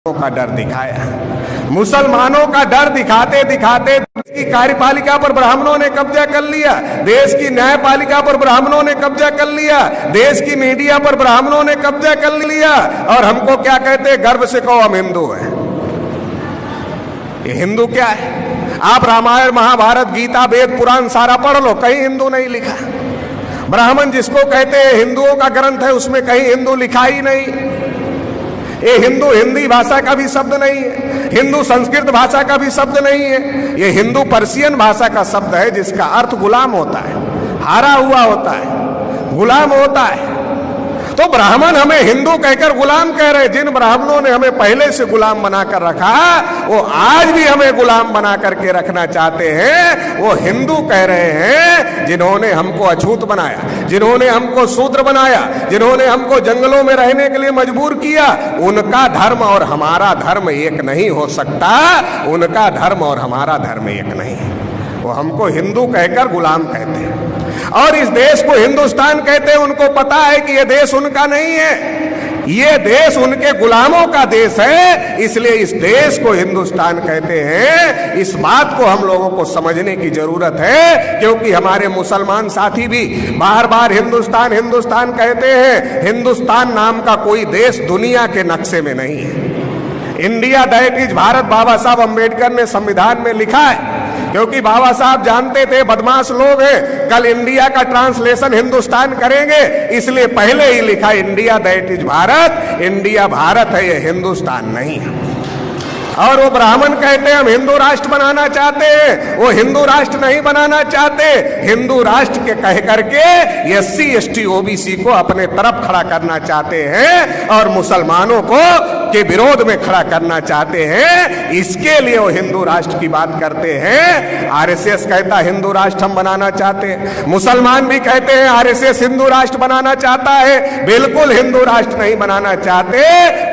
का डर दिखाया। मुसलमानों का डर दिखाते दिखाते देश की कार्यपालिका पर ब्राह्मणों ने कब्जा कर लिया, देश की न्यायपालिका पर ब्राह्मणों ने कब्जा कर लिया, देश की मीडिया पर ब्राह्मणों ने कब्जा कर लिया। और हमको क्या कहते, गर्व से कहो हम हिंदू हैं। ये हिंदू क्या है? आप रामायण महाभारत गीता वेद पुराण सारा पढ़ लो, कहीं हिंदू नहीं लिखा। ब्राह्मण जिसको कहते हैं हिंदुओं का ग्रंथ है, उसमें कहीं हिंदू लिखा ही नहीं। ये हिंदू हिंदी भाषा का भी शब्द नहीं है, हिंदू संस्कृत भाषा का भी शब्द नहीं है, ये हिंदू पर्शियन भाषा का शब्द है जिसका अर्थ गुलाम होता है, हारा हुआ होता है, गुलाम होता है। तो ब्राह्मण हमें हिंदू कहकर गुलाम कह रहे। जिन ब्राह्मणों ने हमें पहले से गुलाम बनाकर रखा, वो आज भी हमें गुलाम बना करके रखना चाहते हैं। वो हिंदू कह रहे हैं जिन्होंने हमको अछूत बनाया, जिन्होंने हमको शूद्र बनाया, जिन्होंने हमको जंगलों में रहने के लिए मजबूर किया, उनका धर्म और हमारा धर्म एक नहीं हो सकता। उनका धर्म और हमारा धर्म एक नहीं। वो हमको हिंदू कहकर गुलाम कहते हैं और इस देश को हिंदुस्तान कहते हैं। उनको पता है कि यह देश उनका नहीं है, ये देश उनके गुलामों का देश है, इसलिए इस देश को हिंदुस्तान कहते हैं। इस बात को हम लोगों को समझने की जरूरत है, क्योंकि हमारे मुसलमान साथी भी बार बार हिंदुस्तान हिंदुस्तान कहते हैं। हिंदुस्तान नाम का कोई देश दुनिया के नक्शे में नहीं है। इंडिया दैट इज भारत बाबा साहब अम्बेडकर ने संविधान में लिखा है, क्योंकि बाबा साहब जानते थे बदमाश लोग हैं, कल इंडिया का ट्रांसलेशन हिंदुस्तान करेंगे, इसलिए पहले ही लिखा India that is Bharat. India Bharat है, ये हिंदुस्तान नहीं है। और वो ब्राह्मण कहते हैं हम हिंदू राष्ट्र बनाना चाहते हैं, वो हिंदू राष्ट्र नहीं बनाना चाहते। हिंदू राष्ट्र के कह करके SC ST OBC को अपने तरफ खड़ा करना चाहते हैं और मुसलमानों को के विरोध में खड़ा करना चाहते हैं। इसके लिए वो हिंदू राष्ट्र की बात करते हैं। RSS कहता है हिंदू राष्ट्र हम बनाना चाहते हैं, मुसलमान भी कहते हैं RSS हिंदू राष्ट्र बनाना चाहता है। बिल्कुल हिंदू राष्ट्र नहीं बनाना चाहते,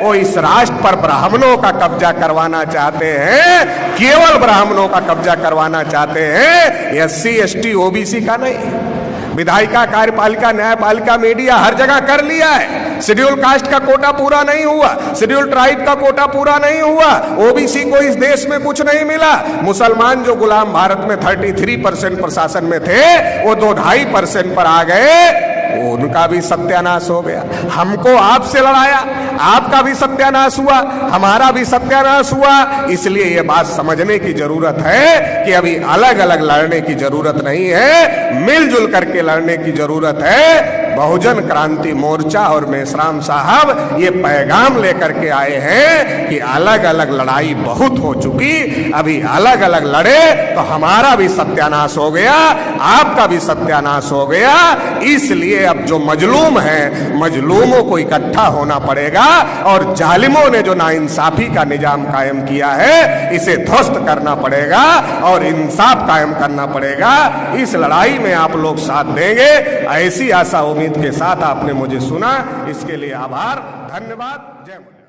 वो इस राष्ट्र पर ब्राह्मणों का कब्जा करवाना चाहते हैं, केवल ब्राह्मणों का कब्जा करवाना चाहते हैं, SC ST OBC का नहीं। विधायिका, कार्यपालिका, न्यायपालिका, मीडिया हर जगह कर लिया है। शेड्यूल कास्ट का कोटा पूरा नहीं हुआ, शेड्यूल ट्राइब का कोटा पूरा नहीं हुआ, OBC को इस देश में कुछ नहीं मिला। मुसलमान जो गुलाम भारत में 33% प्रशासन में थे, वो 2-2.5% पर आ गए, उनका भी सत्यानाश हो गया। हमको आपसे लड़ाया, आपका भी सत्यानाश हुआ, हमारा भी सत्यानाश हुआ। इसलिए ये बात समझने की जरूरत है कि अभी अलग अलग लड़ने की जरूरत नहीं है, मिलजुल करके लड़ने की जरूरत है। बहुजन क्रांति मोर्चा और मेश्राम साहब ये पैगाम लेकर के आए हैं कि अलग अलग लड़ाई बहुत हो चुकी, अभी अलग अलग लड़े तो हमारा भी सत्यानाश हो गया, आपका भी सत्यानाश हो गया। इसलिए अब जो मजलूम है, मजलूमों को इकट्ठा होना पड़ेगा और जालिमों ने जो नाइंसाफी का निजाम कायम किया है, इसे ध्वस्त करना पड़ेगा और इंसाफ कायम करना पड़ेगा। इस लड़ाई में आप लोग साथ देंगे, ऐसी आशा उम्मीद के साथ आपने मुझे सुना, इसके लिए आभार, धन्यवाद। जय